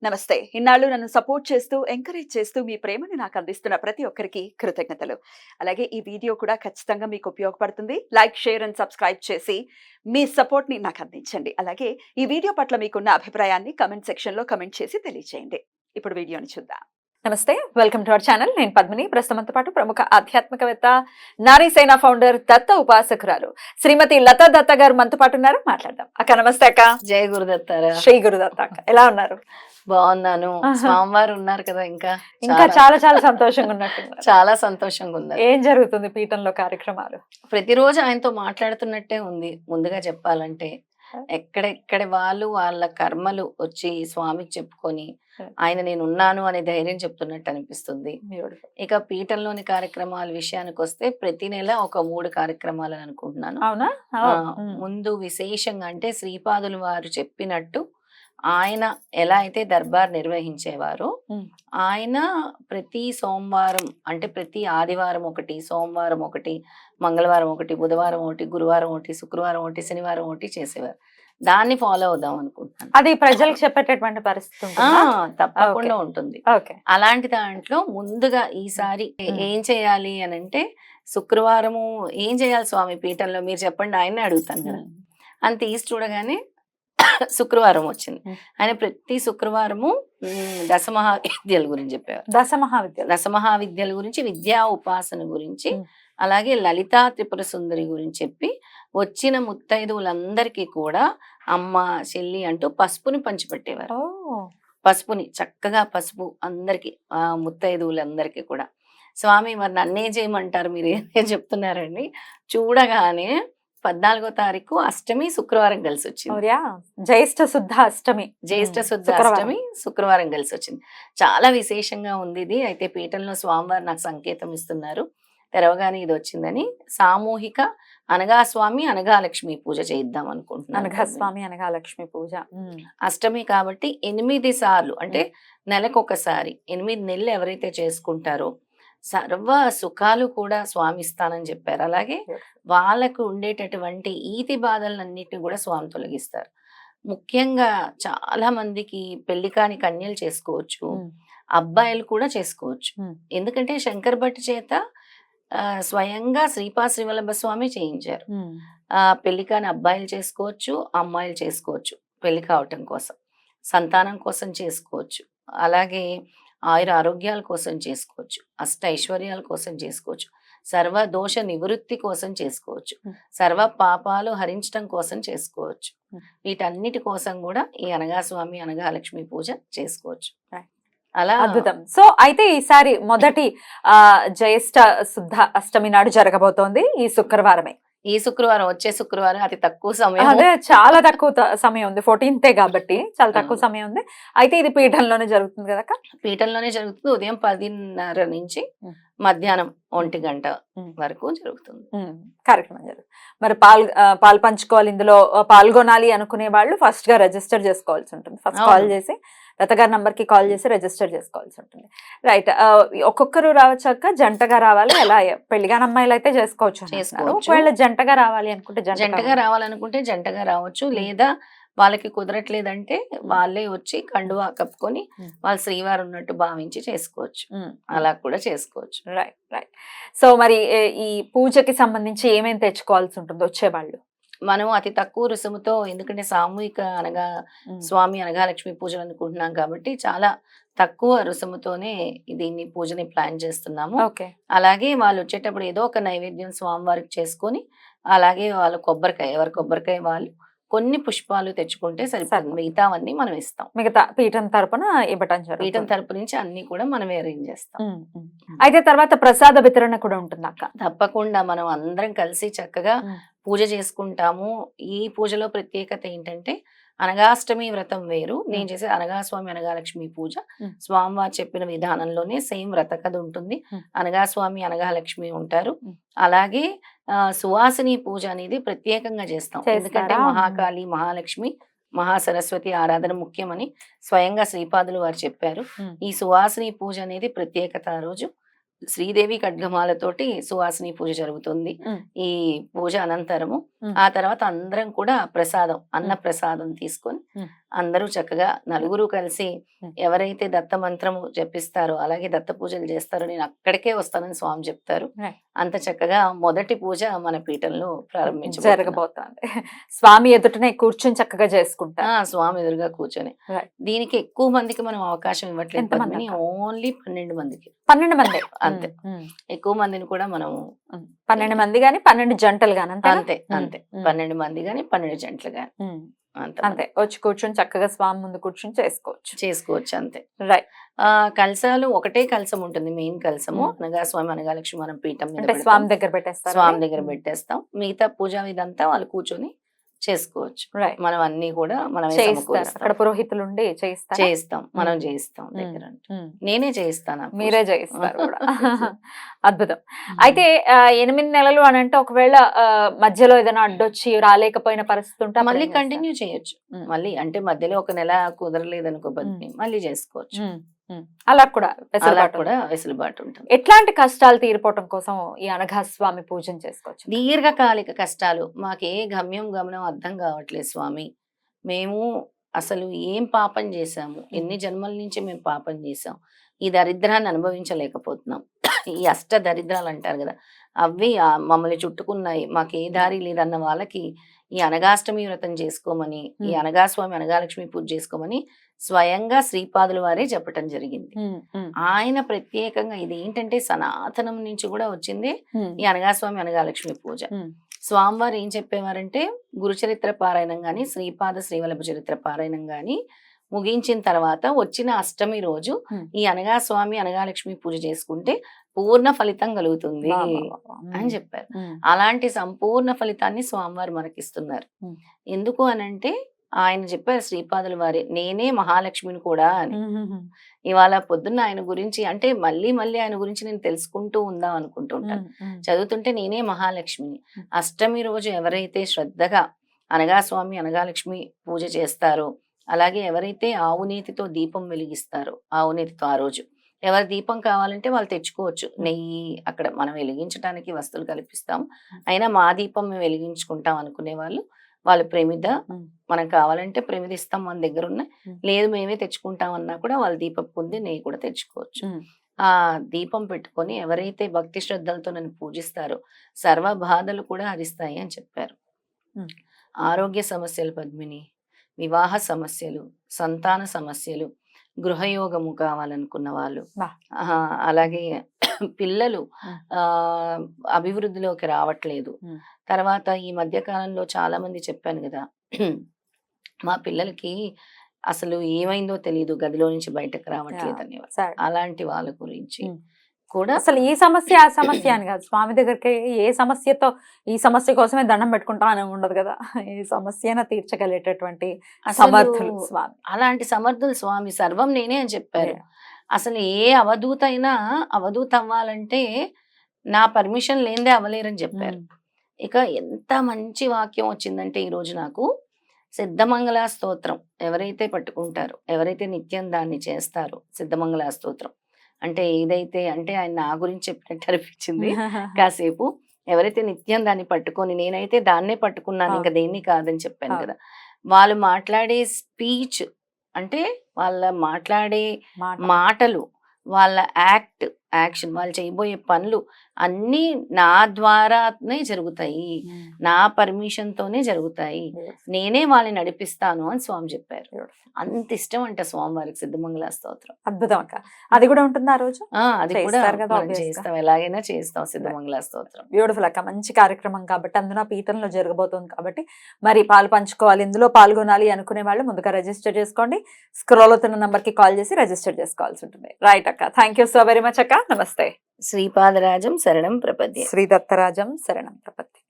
నమస్తే. ఇన్నాళ్ళు నన్ను సపోర్ట్ చేస్తూ, ఎంకరేజ్ చేస్తూ మీ ప్రేమని నాకు అందిస్తున్న ప్రతి ఒక్కరికి కృతజ్ఞతలు. అలాగే ఈ వీడియో కూడా ఖచ్చితంగా మీకు ఉపయోగపడుతుంది. లైక్, షేర్ అండ్ సబ్స్క్రైబ్ చేసి మీ సపోర్ట్‌ని నాకు అందించండి. అలాగే ఈ వీడియో పట్ల మీకున్న అభిప్రాయాన్ని కామెంట్ సెక్షన్‌లో కామెంట్ చేసి తెలియజేయండి. ఇప్పుడు వీడియోని చూద్దాం. నమస్తే, వెల్కమ్ టు అవర్ ఛానల్. నేను పద్మిని. ప్రస్తుతంతో పాటు ప్రముఖ ఆధ్యాత్మికవేత్త, నారీసేన ఫౌండర్, దత్త ఉపాసకురాలు శ్రీమతి లతా దత్త గారు మనతో పాటు ఉన్నారు. మాట్లాడదాం. అక్క నమస్తే అక్క. జై గురుదత్తారా. శ్రీ గురుదత్త అక్క, ఎలా ఉన్నారు? బాగున్నాను. స్వామివారు ఉన్నారు కదా, ఇంకా చాలా చాలా సంతోషంగా ఉన్నట్టు. చాలా సంతోషంగా ఉన్నారు. ఏం జరుగుతుంది పీఠంలో కార్యక్రమాలు? ప్రతిరోజు ఆయనతో మాట్లాడుతున్నట్టే ఉంది. ముందుగా చెప్పాలంటే ఎక్కడెక్కడ వాళ్ళ కర్మలు వచ్చి స్వామికి చెప్పుకొని ఆయన నేను ఉన్నాను అనే ధైర్యం చెప్తున్నట్టు అనిపిస్తుంది. ఇక పీఠంలోని కార్యక్రమాల విషయానికి వస్తే ప్రతి నెల ఒక 3 కార్యక్రమాలు అనుకుంటున్నాను. అవునా? ముందు విశేషంగా అంటే శ్రీపాదులు వారు చెప్పినట్టు ఆయన ఎలా అయితే దర్బార్ నిర్వహించేవారో ఆయన ప్రతి సోమవారం అంటే ప్రతి ఆదివారం ఒకటి, సోమవారం ఒకటి, మంగళవారం ఒకటి, బుధవారం ఒకటి, గురువారం ఒకటి, శుక్రవారం ఒకటి, శనివారం ఒకటి చేసేవారు. దాన్ని ఫాలో అవుదాం అనుకుంటున్నాను. అది ప్రజలకు చెప్పేటటువంటి పరిస్థితి తప్పకుండా ఉంటుంది. అలాంటి దాంట్లో ముందుగా ఈసారి ఏం చేయాలి అని అంటే, శుక్రవారము ఏం చేయాలి స్వామి పీఠంలో మీరు చెప్పండి, ఆయన్ని అడుగుతాను కదా. అంత ఈస్ట్ చూడగానే శుక్రవారం వచ్చింది. ఆయన ప్రతి శుక్రవారము దశమహావిద్యల గురించి చెప్పారు. దశమహావిద్యల గురించి, విద్యా ఉపాసన గురించి, అలాగే లలితా త్రిపుర సుందరి గురించి చెప్పి వచ్చిన ముత్తైదువులందరికీ కూడా అమ్మ, చెల్లి అంటూ పసుపుని పంచిపెట్టేవారు. పసుపుని చక్కగా పసుపు అందరికి ముత్తైదువులందరికీ కూడా. స్వామి మరి నన్నే చేయమంటారు, మీరు ఏం చెప్తున్నారండి. చూడగానే 14వ తారీఖు అష్టమి శుక్రవారం కలిసి వచ్చింది. జ్యేష్ఠ శుద్ధ అష్టమి శుక్రవారం కలిసి వచ్చింది. చాలా విశేషంగా ఉంది ఇది. అయితే పీఠంలో స్వామివారు నాకు సంకేతం ఇస్తున్నారు, తెరవగానే ఇది వచ్చిందని. సామూహిక అనగాస్వామి అనగాలక్ష్మి పూజ చేద్దాం అనుకుంటున్నాను. అనగాస్వామి అనగాలక్ష్మి పూజ అష్టమి కాబట్టి 8 సార్లు, అంటే నెలకొకసారి 8 నెలలు ఎవరైతే చేసుకుంటారో సర్వ సుఖాలు కూడా స్వామి ఇస్తానని చెప్పారు. అలాగే వాళ్ళకు ఉండేటటువంటి ఈతి బాధలన్నిటిని కూడా స్వామి తొలగిస్తారు. ముఖ్యంగా చాలా మందికి పెళ్లి కాని కన్యలు చేసుకోవచ్చు, అబ్బాయిలు కూడా చేసుకోవచ్చు. ఎందుకంటే శంకర్ భట్ చేత స్వయంగా శ్రీవల్లభ స్వామి చేయించారు. పెళ్లి కాని అబ్బాయిలు చేసుకోవచ్చు, అమ్మాయిలు చేసుకోవచ్చు. పెళ్లి కావటం కోసం, సంతానం కోసం చేసుకోవచ్చు. అలాగే ఆయుర ఆరోగ్యాల కోసం చేసుకోవచ్చు, అష్ట ఐశ్వర్యాల కోసం చేసుకోవచ్చు, సర్వ దోష నివృత్తి కోసం చేసుకోవచ్చు, సర్వ పాపాలు హరించడం కోసం చేసుకోవచ్చు. వీటన్నిటి కోసం కూడా ఈ అనగాస్వామి అనగాలక్ష్మి పూజ చేసుకోవచ్చు. అలా అద్భుతం. సో అయితే ఈసారి మొదటి జ్యేష్ఠ శుద్ధ అష్టమి నాడు జరగబోతోంది ఈ శుక్రవారమే. ఈ శుక్రవారం, వచ్చే శుక్రవారం, అతి తక్కువ సమయం. అదే చాలా తక్కువ సమయం ఉంది, 14th కాబట్టి చాలా తక్కువ సమయం ఉంది. అయితే ఇది పీఠంలోనే జరుగుతుంది కదా? పీఠంలోనే జరుగుతుంది. ఉదయం 10:30 నుంచి మధ్యాహ్నం 1 గంట వరకు జరుగుతుంది కార్యక్రమం. మరి పాలు పంచుకోవాలి, ఇందులో పాల్గొనాలి అనుకునే వాళ్ళు ఫస్ట్ గా రిజిస్టర్ చేసుకోవాల్సి ఉంటుంది. ఫస్ట్ కాల్ చేసి లత గారి నంబర్ కి కాల్ చేసి రిజిస్టర్ చేసుకోవాల్సి ఉంటుంది. రైట్. ఒక్కొక్కరు రావచ్చాక జంటగా రావాలి, ఎలా? పెళ్లిగాని అమ్మాయిలు అయితే చేసుకోవచ్చు. ఒకవేళ జంటగా రావాలి అనుకుంటే జంటగా రావచ్చు. లేదా వాళ్ళకి కుదరట్లేదంటే వాళ్ళే వచ్చి కండువా కప్పుకొని వాళ్ళు శ్రీవారు ఉన్నట్టు భావించి చేసుకోవచ్చు. అలా కూడా చేసుకోవచ్చు. Right right. సో మరి ఈ పూజకి సంబంధించి ఏమేమి తెచ్చుకోవాల్సి ఉంటుంది వచ్చేవాళ్ళు? మనం అతి తక్కువ రుసుముతో, ఎందుకంటే సామూహిక అనగా స్వామి అనగాలక్ష్మి పూజలు అనుకుంటున్నాం కాబట్టి చాలా తక్కువ రుసుముతోనే దీన్ని పూజని ప్లాన్ చేస్తున్నాము. అలాగే వాళ్ళు వచ్చేటప్పుడు ఏదో ఒక నైవేద్యం స్వామివారికి చేసుకొని, అలాగే వాళ్ళు ఎవరి కొబ్బరికాయ వాళ్ళు కొన్ని పుష్పాలు తెచ్చుకుంటే సరిపోతుంది. మిగతావన్నీ మనం ఇస్తాం. మిగతా పీఠం తరపున ఇవ్వటం, పీఠం తరపు నుంచి అన్ని కూడా మనం అరేంజ్ చేస్తాం. అయితే తర్వాత ప్రసాద వితరణ కూడా ఉంటుంది అక్క? తప్పకుండా. మనం అందరం కలిసి చక్కగా పూజ చేసుకుంటాము. ఈ పూజలో ప్రత్యేకత ఏంటంటే, అనగాష్టమి వ్రతం వేరు, నేను చేసే అనగాస్వామి అనగాలక్ష్మి పూజ స్వామివారు చెప్పిన విధానంలోనే సేమ్ వ్రత కథ ఉంటుంది. అనగాస్వామి అనగాలక్ష్మి ఉంటారు. అలాగే సువాసిని పూజ అనేది ప్రత్యేకంగా చేస్తాం. ఎందుకంటే మహాకాళి, మహాలక్ష్మి, మహాసరస్వతి ఆరాధన ముఖ్యమని స్వయంగా శ్రీపాదులు వారు చెప్పారు. ఈ సువాసిని పూజ అనేది ప్రత్యేకత. ఆ రోజు శ్రీదేవి ఖడ్గమాలతోటి సువాసిని పూజ జరుగుతుంది. ఈ పూజ అనంతరము ఆ తర్వాత అందరం కూడా ప్రసాదం, అన్న ప్రసాదం తీసుకొని అందరూ చక్కగా నలుగురు కలిసి Hmm. ఎవరైతే దత్త మంత్రము జపిస్తారో అలాగే దత్త పూజలు చేస్తారో నేను అక్కడికే వస్తానని స్వామి చెప్తారు. Right. అంత చక్కగా మొదటి పూజ మన పీఠంలో ప్రారంభించబోతున్నాం. జరగబోతోంది. స్వామి ఎదుటనే కూర్చొని చక్కగా చేసుకుంటారు. స్వామి ఎదురుగా కూర్చొని Right. దీనికి ఎక్కువ మందికి మనం అవకాశం ఇవ్వట్లేదు ఎంతమంది పద్మిని, అక్క? ఓన్లీ 12 మందికి. 12 మంది అంతే. ఎక్కువ మందిని కూడా మనం 12 మంది గాని 12 జంటలు గాని అంతే 12 మంది గాని 12 జంటలు గాని అంతే వచ్చి కూర్చొని చక్కగా స్వామి ముందు కూర్చొని చేసుకోవచ్చు అంతే. రైట్. కలశాలు ఒకటే కలశం ఉంటుంది, మెయిన్ కలశము అనగా స్వామి అనగాలక్ష్మి మనం పీఠం మీద అంటే పెడతాం. స్వామి దగ్గర పెట్టేస్తారు. స్వామి దగ్గర పెట్టేస్తాం. మిగతా పూజ ఇదంతా వాళ్ళు కూర్చొని చేసుకోవచ్చు. రైట్. మనం అన్ని కూడా మనం చేయిస్తారు. అక్కడ పురోహితులు ఉండి చేయిస్తాం, మనం చేయిస్తాం దగ్గర. నేనే చేయిస్తాను. మీరే చేయిస్తారు కూడా. అద్భుతం. అయితే 8 నెలలు అని అంటే ఒకవేళ మధ్యలో ఏదైనా అడ్డొచ్చి రాలేకపోయిన పరిస్థితి ఉంటే మళ్ళీ కంటిన్యూ చేయొచ్చు. మళ్ళీ అంటే మధ్యలో ఒక నెల కుదరలేదు అనుకో పద్మిని, మళ్ళీ చేసుకోవచ్చు. అలా కూడా వెసులుబాటు ఉంటుంది. ఎట్లాంటి కష్టాలు తీరిపోవటం కోసం ఈ అనఘాస్వామి పూజను చేసుకోవచ్చు? దీర్ఘకాలిక కష్టాలు, మాకే గమనం అర్థం కావట్లేదు స్వామి, మేము అసలు ఏం పాపం చేశాము, ఎన్ని జన్మల నుంచి మేము పాపం చేసాం, ఈ దరిద్రాన్ని అనుభవించలేకపోతున్నాం. ఈ అష్ట దరిద్రాలు అంటారు కదా, అవి మమ్మల్ని చుట్టుకున్నాయి, మాకు ఏ దారి లేదన్న వాళ్ళకి ఈ అనగాష్టమి వ్రతం చేసుకోమని, ఈ అనగాస్వామి అనగాలక్ష్మి పూజ చేసుకోమని స్వయంగా శ్రీపాదుల వారే చెప్పటం జరిగింది. ఆయన ప్రత్యేకంగా ఇది ఏంటంటే సనాతనం నుంచి కూడా వచ్చింది ఈ అనగాస్వామి అనగాలక్ష్మి పూజ. స్వామివారు ఏం చెప్పేవారంటే గురుచరిత్ర పారాయణం గాని శ్రీపాద శ్రీవల్లభ చరిత్ర పారాయణం గాని ముగించిన తర్వాత వచ్చిన అష్టమి రోజు ఈ అనగాస్వామి అనగాలక్ష్మి పూజ చేసుకుంటే పూర్ణ ఫలితం కలుగుతుంది అని చెప్పారు. అలాంటి సంపూర్ణ ఫలితాన్ని స్వామివారు మనకిస్తున్నారు. ఎందుకు అనంటే ఆయన చెప్పారు శ్రీపాదుల వారి, నేనే మహాలక్ష్మిని కూడా అని. ఇవాళ పొద్దున్న ఆయన గురించి అంటే మళ్ళీ ఆయన గురించి నేను తెలుసుకుంటూ ఉందాం అనుకుంటుంటాను. చదువుతుంటే నేనే మహాలక్ష్మిని. అష్టమి రోజు ఎవరైతే శ్రద్ధగా అనగాస్వామి అనగాలక్ష్మి పూజ చేస్తారో, అలాగే ఎవరైతే ఆవు నేతితో దీపం వెలిగిస్తారో, ఆవు నేతితో ఆ రోజు ఎవరి దీపం కావాలంటే వాళ్ళు తెచ్చుకోవచ్చు. నెయ్యి అక్కడ మనం వెలిగించడానికి వస్తువులు కల్పిస్తాం, అయినా మా దీపం మేము వెలిగించుకుంటాం అనుకునే వాళ్ళు ప్రమిద మనకు కావాలంటే ప్రమిద ఇస్తాం మన దగ్గర ఉన్నాయి, లేదు మేమే తెచ్చుకుంటాం అన్నా కూడా వాళ్ళు దీపం పొంది నెయ్యి కూడా తెచ్చుకోవచ్చు. ఆ దీపం పెట్టుకొని ఎవరైతే భక్తి శ్రద్ధలతో నన్ను పూజిస్తారో సర్వ బాధలు కూడా హరిస్తాయి అని చెప్పారు. ఆరోగ్య సమస్యలు పద్మిని, వివాహ సమస్యలు, సంతాన సమస్యలు, గృహయోగము కావాలనుకున్న వాళ్ళు, అలాగే పిల్లలు అభివృద్ధిలోకి రావట్లేదు. తర్వాత ఈ మధ్య కాలంలో చాలా మంది చెప్పాను కదా, మా పిల్లలకి అసలు ఏమైందో తెలియదు, గదిలో నుంచి బయటకు రావట్లేదు అనేవారు. అలాంటి వాళ్ళ గురించి కూడా అసలు ఈ సమస్య ఆ సమస్య అని కాదు, స్వామి దగ్గరికి ఏ సమస్యతో ఈ సమస్య కోసమే దండం పెట్టుకుంటా అని ఉండదు కదా, ఈ సమస్యను తీర్చగలిగేటటువంటి సమర్థులు స్వామి. అలాంటి సమర్థులు స్వామి, సర్వం నేనే అని చెప్పారు. అసలు ఏ అవధూత అయినా అవధూత అవ్వాలంటే నా పర్మిషన్ లేనిదే అవ్వలేరని చెప్పారు. ఇక ఎంత మంచి వాక్యం వచ్చిందంటే ఈరోజు నాకు, సిద్ధమంగళ స్తోత్రం ఎవరైతే పట్టుకుంటారో, ఎవరైతే నిత్యం దాన్ని చేస్తారో, సిద్ధమంగళ స్తోత్రం అంటే ఏదైతే అంటే ఆయన నా గురించి చెప్పినట్టు అనిపించింది కాసేపు. ఎవరైతే నిత్యం దాన్ని పట్టుకొని, నేనైతే దాన్నే పట్టుకున్నాను ఇంకా దేన్ని కాదని చెప్పాను కదా, వాళ్ళు మాట్లాడే స్పీచ్ అంటే వాళ్ళ మాట్లాడే మాటలు, వాళ్ళ యాక్షన్, వాళ్ళు చేయబోయే పనులు అన్నీ నా ద్వారానే జరుగుతాయి, నా పర్మిషన్ తోనే జరుగుతాయి, నేనే వాళ్ళని నడిపిస్తాను అని స్వామి చెప్పారు. అంత ఇష్టం అంట స్వామివారికి సిద్ధమంగళ స్తోత్రం. అద్భుతం అక్క. అది కూడా ఉంటుంది ఆ రోజు, అది కూడా చేస్తాం, ఎలాగైనా చేస్తాం సిద్ధమంగళ స్తోత్రం. బ్యూటిఫుల్ అక్క, మంచి కార్యక్రమం కాబట్టి, అందులో పీఠంలో జరగబోతుంది కాబట్టి మరి పాలు పంచుకోవాలి, ఇందులో పాల్గొనాలి అనుకునే వాళ్ళు ముందుగా రిజిస్టర్ చేసుకోండి. స్క్రోల్ అవుతున్న నంబర్ కి కాల్ చేసి రిజిస్టర్ చేసుకోవాల్సి ఉంటుంది. రైట్ అక్క, thank you so very much అక్క. నమస్తే. శ్రీపాదరాజం శరణం ప్రపద్యే. శ్రీ దత్తరాజం శరణం ప్రపద్యే.